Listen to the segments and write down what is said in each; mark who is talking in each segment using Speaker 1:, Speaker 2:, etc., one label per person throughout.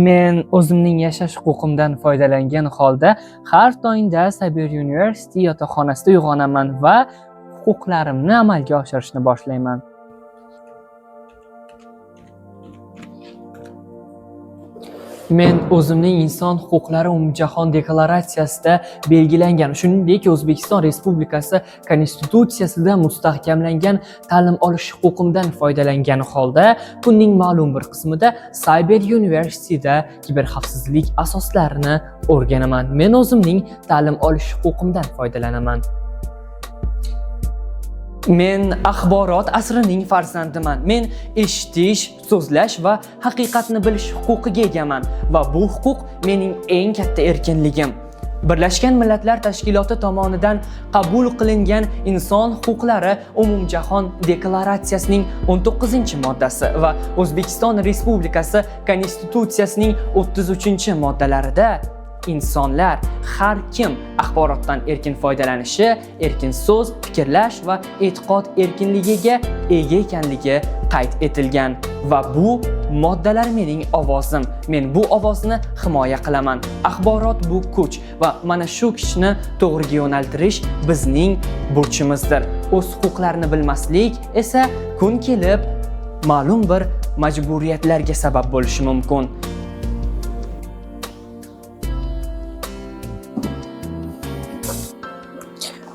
Speaker 1: Men o'zimning yashash huquqimdan foydalangan holda har tongda Cyber University yotoqxonasida uyg'onaman va huquqlarimni amalga oshirishni boshlayman. Men o'zimning inson huquqlari umumjahon deklaratsiyasida belgilangan, shuningdek O'zbekiston Respublikasi Konstitutsiyasida mustahkamlangan ta'lim olish huquqimdan foydalangan holda kunning ma'lum bir qismida Cyber University'da kiberxavfsizlik asoslarini o'rganaman. Men o'zimning ta'lim olish huquqimdan foydalanaman. Men axborot asrining farzandiman. Men eshitish, so'zlash va haqiqatni bilish huquqiga egaman va bu huquq mening eng katta erkinligim. Birlashgan Millatlar Tashkiloti tomonidan qabul qilingan Inson huquqlari umumjahon deklaratsiyasining 19-moddasi va O'zbekiston Respublikasi Konstitutsiyasining 33-moddalarida insonlar har kim axborotdan erkin foydalanishi, erkin so'z, fikrlash va e'tiqod erkinligiga ega ekanligi qayd etilgan va bu moddalar mening ovozim. Men bu ovozni himoya qilaman. Axborot bu kuch va mana shu kuchni to'g'riga yo'naltirish bizning burchimizdir. O'z huquqlarini bilmaslik esa kun kelib ma'lum bir majburiyatlarga sabab bo'lishi mumkin.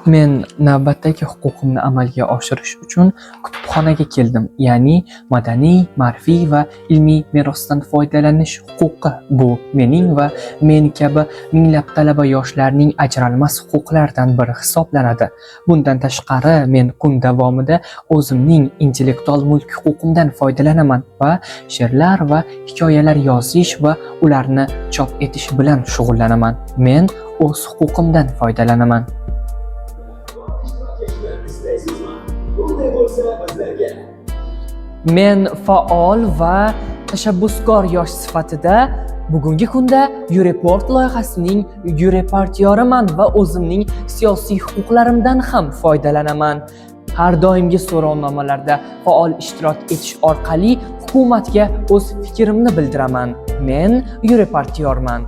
Speaker 1: Men navbatdagi huquqimni amalga oshirish uchun kutubxonaga keldim. Ya'ni madaniy, ma'rifiy va ilmiy merosdan foydalanish huquqi bu mening va men kabi minglab talaba yoshlarning ajralmas huquqlaridan biri hisoblanadi. Bundan tashqari, men kun davomida o'zimning intellektual mulk huquqimdan foydalanaman va she'rlar va hikoyalar yozish va ularni chop etish bilan shug'ullanaman. Men o'z huquqimdan foydalanaman. Men faol va tashabbuskor yosh sifatida bugungi kunda YouReport loyihasining YouReportyoriman va o'zimning siyosiy huquqlarimdan ham foydalanaman. Har doimgi so'rovnomalarda faol ishtirok etish orqali hukumatga o'z fikrimni bildiraman. Men YouReportyorman.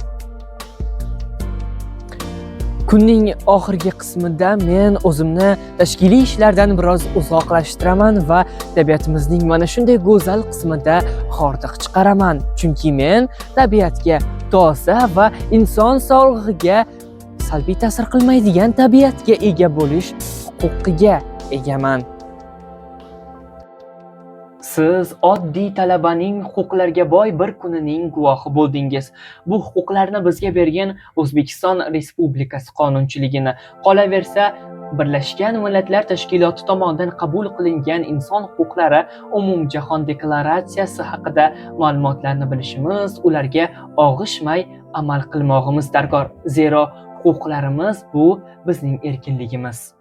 Speaker 1: Kunning oxirgi qismida men o'zimni tashkiliy ishlardan biroz uzoqlashtiraman va tabiatimizning mana shunday go'zal qismida hordiq chiqaraman. Chunki men tabiatga toza va inson sog'lig'iga salbiy ta'sir qilmaydigan tabiatga ega bo'lish huquqiga egaman. Siz oddiy talabaning huquqlarga boy bir kunining guvohi bo'ldingiz. Bu huquqlarni bizga bergan O'zbekiston Respublikasi qonunchiligini, qolaversa Birlashgan Millatlar Tashkiloti tomonidan qabul qilingan Inson huquqlari umumjahon deklaratsiyasi haqida ma'lumotlarni bilishimiz, ularga og'ishmay amal qilmog'imiz darkor. Zero huquqlarimiz bu bizning erkinligimiz.